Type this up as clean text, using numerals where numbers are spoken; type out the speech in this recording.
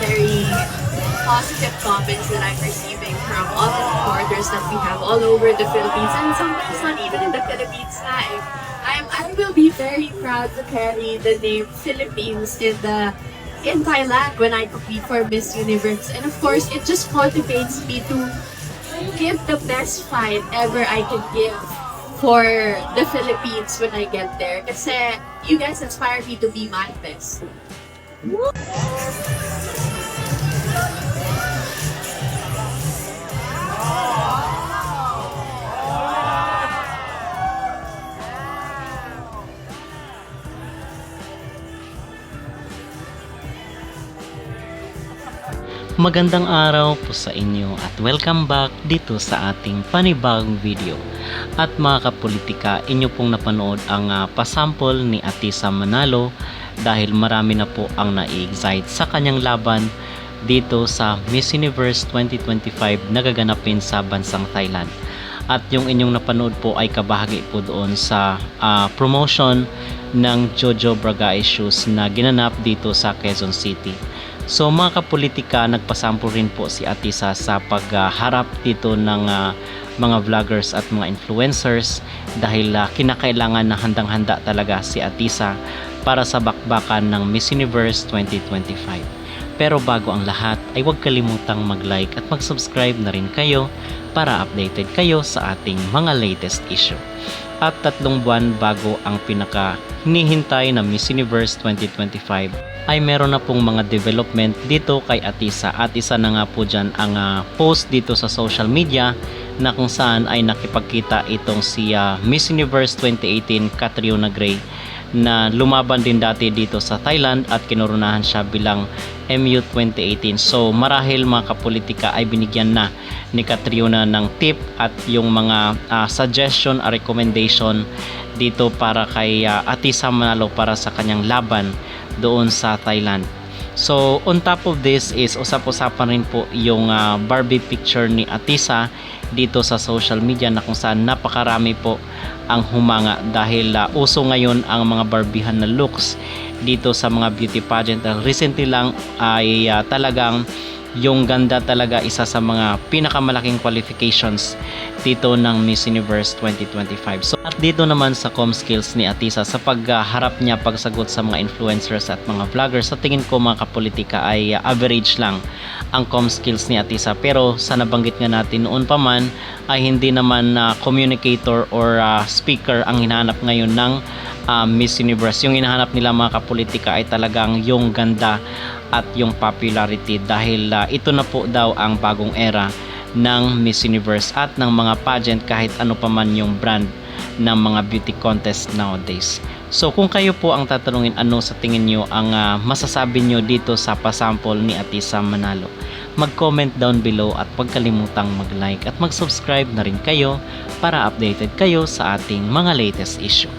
very positive comments that I'm receiving from all the supporters that we have all over the Philippines and sometimes not even in the Philippines na eh. I will be very proud to carry the name Philippines in Thailand when I compete for Miss Universe. And of course, it just motivates me to give the best fight ever I can give for the Philippines when I get there. Kasi you guys inspire me to be my best. Magandang araw po sa inyo at welcome back dito sa ating panibagong video. At mga kapolitika, inyo pong napanood ang pasample ni Atisa Manalo dahil marami na po ang na-excite sa kanyang laban dito sa Miss Universe 2025 na gaganapin sa bansang Thailand. At yung inyong napanood po ay kabahagi po doon sa promotion ng Jojo Braga Issues na ginanap dito sa Quezon City. So mga kapolitika, nagpasample rin po si Atisa sa pagharap dito ng mga vloggers at mga influencers dahil kinakailangan na handang-handa talaga si Atisa para sa bakbakan ng Miss Universe 2025. Pero bago ang lahat ay huwag kalimutang mag-like at mag-subscribe na rin kayo para updated kayo sa ating mga latest issue. At 3 buwan bago ang pinaka hinihintay na Miss Universe 2025 ay meron na pong mga development dito kay Atisa at isa na nga po dyan ang post dito sa social media na kung saan ay nakipagkita itong si Miss Universe 2018 Catriona Gray na lumaban din dati dito sa Thailand at kinurunahan siya bilang MU 2018. So marahil mga kapolitika ay binigyan na ni Catriona ng tip at yung mga suggestion or recommendation dito para kay Atisa Manalo para sa kanyang laban doon sa Thailand. So on top of this is usap-usapan rin po yung Barbie picture ni Atisa dito sa social media na kung saan napakarami po ang humanga dahil uso ngayon ang mga Barbihan na looks dito sa mga beauty pageant. Recently lang ay talagang yung ganda talaga isa sa mga pinakamalaking qualifications dito ng Miss Universe 2025. So at dito naman sa com skills ni Atisa sa pagharap niya pagsagot sa mga influencers at mga vloggers, sa tingin ko mga kapolitika ay average lang ang com skills ni Atisa. Pero sa nabanggit nga natin noon pa man ay hindi naman communicator or speaker ang hinahanap ngayon ng Miss Universe. Yung hinahanap nila mga kapolitika ay talagang yung ganda at yung popularity dahil ito na po daw ang bagong era ng Miss Universe at ng mga pageant kahit ano pa man yung brand ng mga beauty contest nowadays. So kung kayo po ang tatanungin ano sa tingin nyo ang masasabi nyo dito sa pasample ni Atisa Manalo, mag-comment down below at huwag kalimutang mag-like at mag-subscribe na rin kayo para updated kayo sa ating mga latest issue.